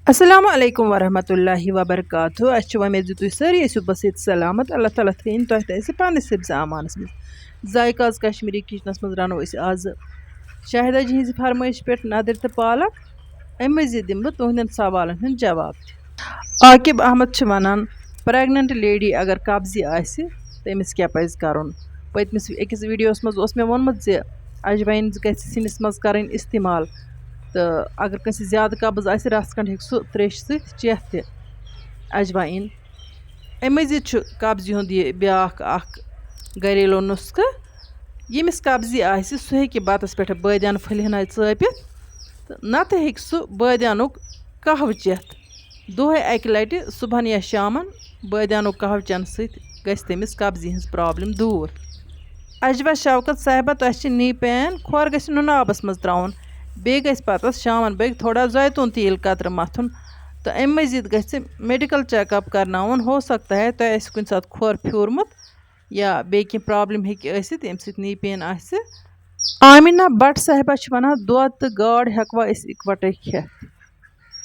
अस्सलामु अलैकुम वरहमतुल्लाहि वबरकातुहू। वमेद तुम सारी बस ये सलामत। अल्लाह ताला थीन तुम पानस हिफ्ज़ आमानस मज जायकाज कश्मीरी किचनस मज रनो आज शाहिदा जी हज फरमाइश पे नदर तो पालक। अम मजीद दिम बह तुहदन सवालन हूँ जवाब। आकिब अहमद वनान प्रेगनेंट लेडी अगर कब्जी आसि तमिस क्या पज करुन। पतमिस अकिस वीडियोस मज ओस मे वोनमुत ज अजवाइन गछि सिनिस मज करन इस्तेमाल। तो अगर कंस ज़्यादा कब्ज आसि रस खंड हेक सह त्रेश सत चेथ त अजवाइन। अम मजीद कब्जी हुंद यह ब्याख घरेलू नुस्खा। यमिस कब्जी आसि सह हेकि बतस पे बादियान फलिहना चपित तो नत हेक सह बादियानुक कहव चेथ। दोहे अकि लटि सुबहन या शामन बादियानुक कहव चेन सत गस तमिस कब्जी हंस प्रॉब्लम दूर। अजवा शौकत साहिबा तुम नी पैन खोर गस नुन आबस मज त्राउन बे गस पतस शामन बग थोड़ा जैतून तेल कतर मथुन। तो अम मजीद गस मेडिकल चेकअप करनाउन। हो सकता है तो आसि कुन सात खोर फ्यूरमुत या बे कह प्रॉब्लम हेकि आसित यम सत नी पेन आसि। आमिना भट्ट साहिबा वनान दोद तो गाड़ हेकवा इकवटे खेत।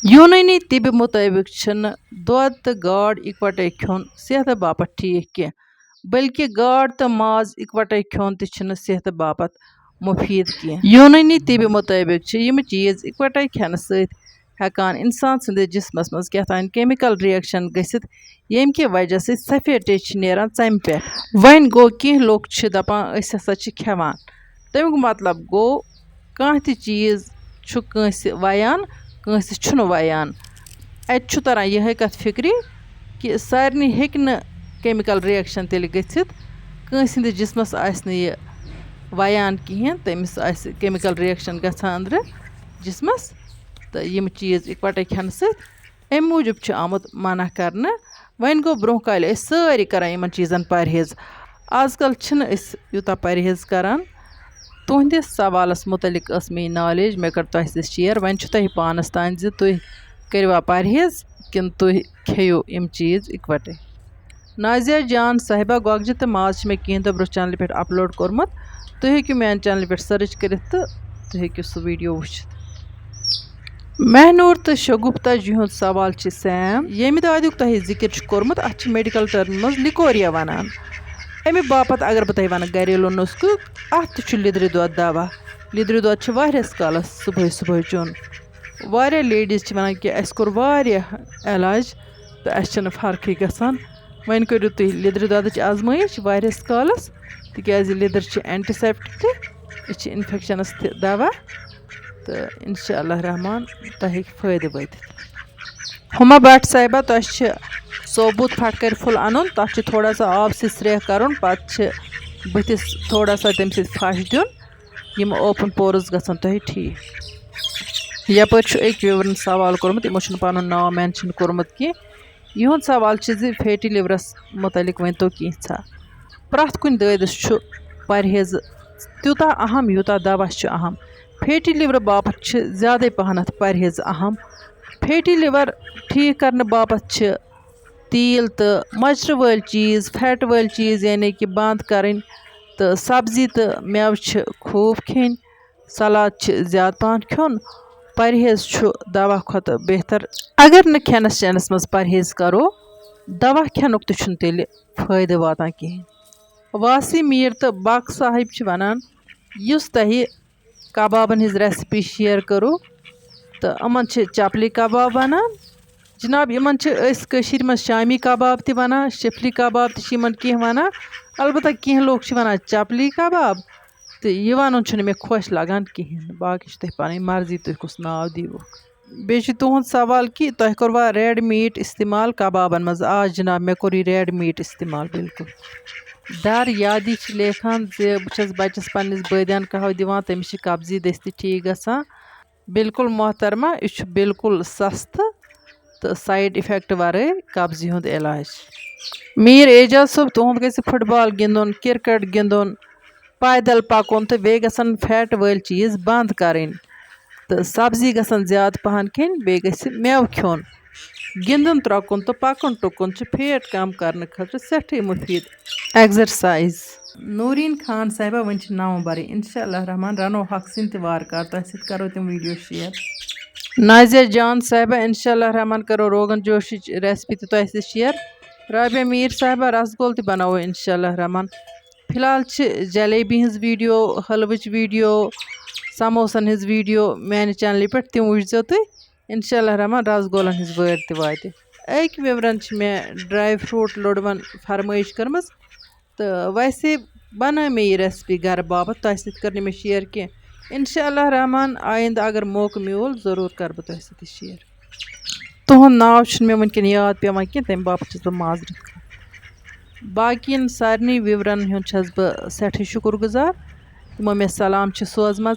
यूनानी तिब मुताबिक दोद तो गाड़ इकवटे खोन सेहत बापत ठीक कह, बल्कि गाड़ तो माज इकवटे खोन तह सेहत बापत मुफीद कह। यूनानी तिब मुताबिक यम चीज इकवटे खेन सकान इंसान संदे जिस्मस मज क्या केमिकल रिएक्शन गसित येम कि वजह से सफेद नेरान चम पे। वन गो कह लोग दपान अस हसा खेवान तमुक मतलब गो कह चीज कंस वयान कंस छुन वयान। अत तरह यह कत फिक्री कि सारे हेक न केमिकल रिएक्शन तेल गसित कंस हिंदस जिस्मस आस यह वयान कहें तमिस आस केमिकल रिएक्शन गछान अंदर जिस्मस। तो यम चीज इकवटे खेन सत अम मूजूब आमुत मना करने। वन गो ब्रोह काल सारी करान इन चीज़न परहेज। आजकल यूता परहेज करान। तुहंदिस सवालस मुतलिक मे नॉलेज मे कर तुह शेयर। वन तुह पानस तान तुह करवा परहेज किन तुह खेयो यम चीज इकवटे। नाजिया जान साहिबा गोगज तो माज मे कह दो ब्रोह चैनल पे अपलोड कोर्मुत। तुह हेकु मेन चैनल पे सर्च कर तो तुह हेकु सह वीडियो वुचित। महनूर तो शगुफ्ता जी सवाल सैम यम दादुक तुह जिक्र कोर्मुत अत मेडिकल टर्म मज लिकोरिया वनान। अमे बापत अगर बह वन घरेलू नुस्ख अत लिद्र दोद दवा। लिद्र दोद वारियास कालस सुबह सुबह चुन। वारिया लेडीज वनान कि अस कोर वारिया इलाज तो अस फर्क गसान। वन करू तुह लिद्र दोदच आजमाइश वारियास कालस तिकाज लिद्र एंटीसेप्टिक यह इन्फेक्शनस दवा। तो इंशाअल्लाह रहमान तुह फायदे वात। हुमा भट्ट साहिबा तुह सोबूत फटकर फुल अन तथ थोड़ा सा आब स्प्रे कर पे बुथिस थोड़ा सा तम फश दिन ओपन पोर्स गसान तुह ठीक। यपर एक व्यूवरन सवाल कोर्मुत यमो पन नाव मेंशन कोर्मुत कि युंद सवाल फैटी लिवरस मुतलिक वन तो कैसा। प्रथ कुन ददस परहेज तूता अहम यूता दवा अहम। फैटी लिवर बापत ज़्यादा पहनत परहेज अहम। फैटी लिवर ठीक करने बापत तेल तो मचर वाल चीज़ फैट वाल चीज़ यानी कि बंद करें। तो सब्जी तो मेव खूब खेन। सलाद ज़्यादा पहन खोन। परहेज दवा खत बेहतर। अगर न खेनस चेनस मज परहेज करो दवा खेनुक तो तेल फायदे वातान कहें। वासी मीर तो बक साहिब वनान युस तुह कबाबन हज रेसिपी शेयर करो तो अमन चपली कबाब वनान। जनाब इन मज शामी कबाब त वनान शिफली कबाब तमन कह वनान। अलबत्ता कह लोग वनान चपली कबाब तो यह वन मे खुश लगान कहें। बाकी तुह पन मर्जी तुह कुछ नाव दीवुक। बे तुहद सवाल कि तुह कोरवा रेड मीट इस्तेमाल कबाबन मज। आ जनाब मे कोर रेड मीट इस्तेमाल बिल्कुल। दर यादी लेखान बस बचस पन्नस बादियान कहव दिवान तमिस कब्जी दस्ती ठीक गसान। बिल्कुल मोहतरमा यह बिल्कुल सस्त तो साइड इफेक्ट वरे कब्जी हुंद इलाज। मीर एजाज सोब तुहद गस फुटबॉल गिंदुन क्रिकेट गिंदुन पैदल पकुन तो बे गसन फैट वाल चीज़ बंद करें। तो सब्जी गसन ज़्यादा पहन खेन बे गस मेव खोन। गिंदुन त्रकुन तो पकुन टुकुन फैट कम करने खतर सठी मुफीद एक्सरसाइज। नूरीन खान साहिबा वन नवंबर इंशाअल्लाह रहमान रनो हक सिंह वार तुह करो तम वीडियो शेयर। नाजिया जान साहिबा इंशाल्लाह रहमान करो रोगन जोश रेसिपी तो तह शेयर राबिया मीर साहिबा रसगोल तो बनावो इंशाल्लाह रहमान फिलहाल जलेबी हज वीडियो हलवच वीडियो समोसन हज वीडियो मैंने चैनल पे तम वुचो तुम इंशाल्लाह रहमान रसगोलन हज वर त वात अक विवरन मे ड्राई फ्रूट लोडवन फरमाइश कर्म तो वैसे बना मे ये रेसिपी घर बाबत तह सत कर मे शेयर कह इंशाल्लाह रहमान आइंद अगर मौक मिल जरूर कर बह तह शेयर तुहद नाव मे वनकन याद पेवान कह तम बापत बह माजरत बाकियन सारे विवरन हूँ बह सठ शुक्र गुजार यमो मे सलाम सोजम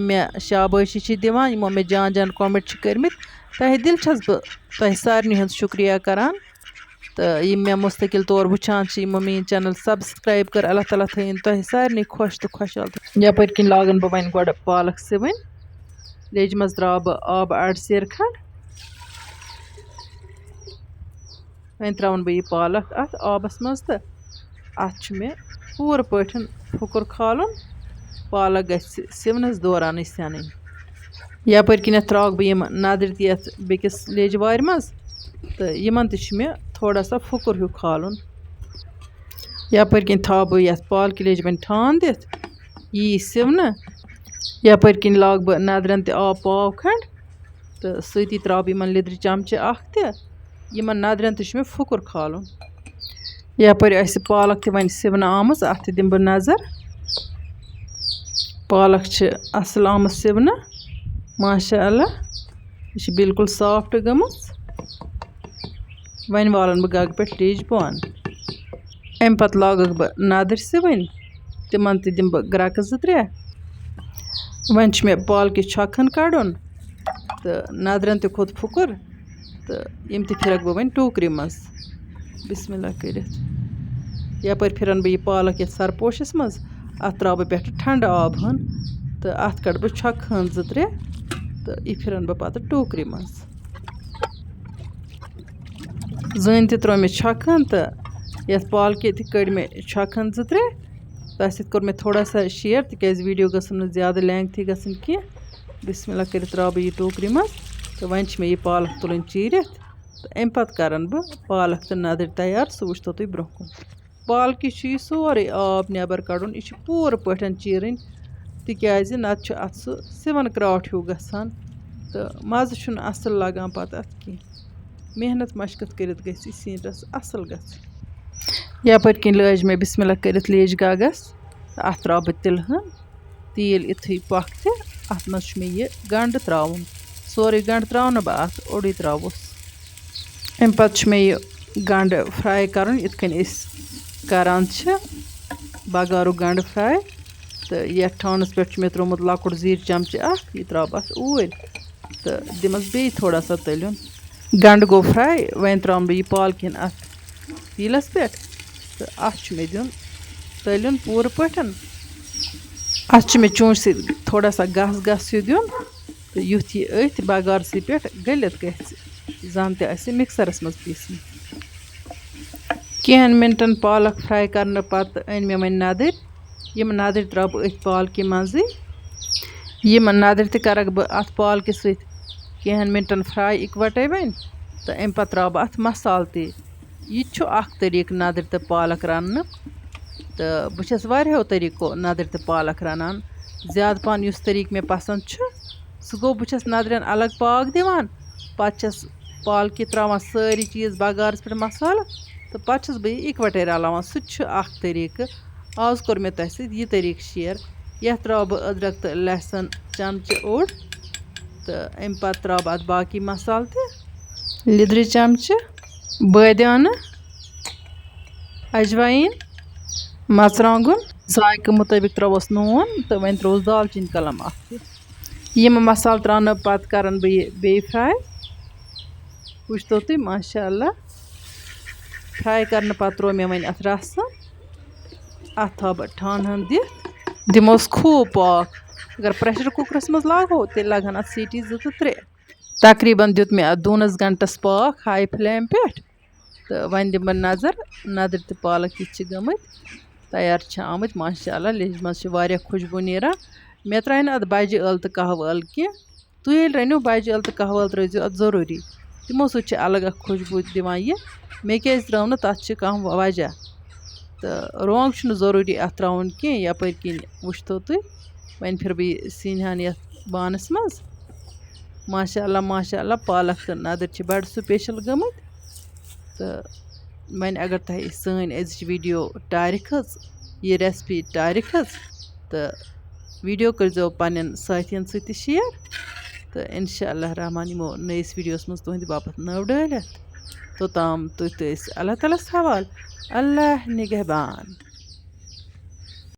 मे शाबाशी दिवान यमो मे जान जान कमेंट कर्मित तह दिल बह तह सारे हूँ शुक्रिया करान तो यम मे मुस्तकिल तौर वुचान यमो मेन चैनल सब्सक्राइब कर अल्लाह ताला थन तह सारे खुश तो खुशहाल यपर किन लागन बह वन गो पालक सिवन लेज मज त्रा बह आब अड़ सेर खंड वन त्रावन बह यह पालक अत आबस मज तो अत मे पूर पठन फुकुर खालुन पालक गि सिवनस दौरान सन यपर किन त्राग बह यम नदर तथ बेकिस लेज वार मज तो यमन मे थोड़ा सा फुकुर हूँ खालुन यपर किन था बह ये पालक लेज वन ठान दिथ यी सिवन यपर किन लाग बह नदरन आब पाव खंड तो सती त्रा बह लिद्र चमचे यमन नदरन मे फुकुर खालुन यपर पालक वन सिवन आम अत दिम बह नजर पालक असल आम सिवन माशाअल्लाह यह बिल्कुल सॉफ्ट गम वन वालन बह गग पे लेज पान अम पत लागक बह नदर सिवन तिमन दिम बह ग्रक त्रे वन मे पालक छकन कड़न तो नदरन खोत फुकुर तो यम फिरक बह वन टोकरी मज बिस्मिल्लाह कर यपर फिरन बह यह पालक ये सरपोशस मज अत त्रा बह पे ठंड आब हन तो अत कड़ बह छक हन त्रे तो यह फिरन बह पत टोकरी मज जन त्रो मे छकन तो ये पालक कड़ मे छकन त्रे तह सत कोर मे थोड़ा सा शेयर तिक वीडियो गसन ज़्यादा लेंथी गसन कह बिस्मिल्लाह कर त्रा बह यह टोकरी मज तो वन मे यह पालक तुलन चीर तो अम पत करन बह पालक तो नदर तैयार सह वुचतो तुम ब्रोह कुन पालक सोरे आब नबर कड़न यह पूर पठन चीरन तिकाज नत अत सिवन क्राट हूँ गसान तो मज़ असल लगान पत अत कह मेहनत मशकत कर सीन रस असल ग यपर किन लज मे बिस्मिल्लाह कर लेज गगस अत त्रा बह तिलहन तेल इथु पख अत मज मे यह गंड त्रावन सोरे गंड त्राव ना बह अत ओड़ी त्रावस अम पत मे यह गंड फ्राई कर करान बगारू गंड फ्राई तो ये ठानस पे मे त्रोमुत लकुट जीर चमचे यह त्राव अत ऊर तो दिमस बे थोड़ा सा तलन गंड गो फ्राई वन त्राव बह यह पालकिन अत तीलस पे तो अत मे दिन तलन पूर पठन अत मे चूंच से थोड़ा सा गस गस हूँ दिन तो युथ यह अथ बगार सी पे गलित गन त मिक्सरस मज पीसन कहन मिनटन पालक फ्राई करने पत अन मे वन नदर यम नदर त्रा बह अथ पालक मज यम नदर तक बह अत पालक सत कहन मिनटन फ्राई इकवटे वन तो अम पत त्रा बह अत मसाल यह तरीक नदर तो पालक रन तो बस वारियों तरीको नदर तो पालक रनान ज़्यादा पान उस तरीक मे पसंद सह गो बस नदरन अलग पाक दिवान पस पालक त्रावान सारी चीज़ बगारस पे मसाल तो पस बह इकवटे रलावान सह तरीक आज कोर मे तह यह तरीक शेयर यह त्राव बह अदरक तो लहसन चमचे ओड़ तो अम पत त्राव अत बाकी मसाल लिद्र चमचे बादान अजवाइन मरचांगुन जायके मुताबिक त्रवस नून तो वन त्रोस दालचीन कलम यम मसाल त्रान पत करन बह बे फ्राई वुचतो तुम माशाअल्लाह फ्राई करने पत त्रो मे वन अत रस अत था बह ठान दिथ दिमोस खूब पाक अगर प्रेशर कुकरस मज लागो तेल लगन अत सीटी 2 to 3 तकरीबन दुत मे अत 2 घंटस पाक हाई फ्लेम पे तो वन दिम नजर नदर तो पालक ये गमत तैयार आमत माशाअल्लाह लेज मज खुशबू नीरान मे त्राय अत बजि अल तो कहव अल कह تُہۍ ییٚلہِ رٔنِو بَجہِ ٲلہٕ تہٕ کَہوٕ ٲلہٕ ترٛٲیزیو اَتھ ضروٗری تِمو سۭتۍ چھِ اَلگ اکھ خوشبوٗ دِوان یہِ مےٚ کیٛازِ ترٛٲو نہٕ تَتھ چھِ کانٛہہ وجہ تہٕ رونٛگ چھُنہٕ ضروٗری اَتھ ترٛاوُن کیٚنٛہہ یَپٲرۍ کِنۍ وٕچھتو تُہۍ وۄنۍ پھِر بہٕ یہِ سِنۍ ہَن یَتھ بانَس منٛز ماشاء اللہ پالک تہٕ نَدٕرۍ چھِ بَڑٕ سُپیشَل گٔمٕتۍ تہٕ وۄنۍ اگر تۄہہِ سٲنۍ أزِچ ویٖڈیو ٹارِ کھٔژ یہِ رٮ۪سپی ٹارِ کھٔژ تہٕ ویٖڈیو کٔرۍزیو پنٛنٮ۪ن سٲتھیَن سۭتۍ تہِ شِیَر تہٕ اِنشاء اللہ رحمان یِمو نٔیِس ویٖڈیوَس منٛز تُہٕنٛدِ باپتھ نٔو ڈٲلِتھ توٚتام تُہۍ تہِ ٲسۍ اللہ تعالیٰ ہَس حوال اللہ نِگہبان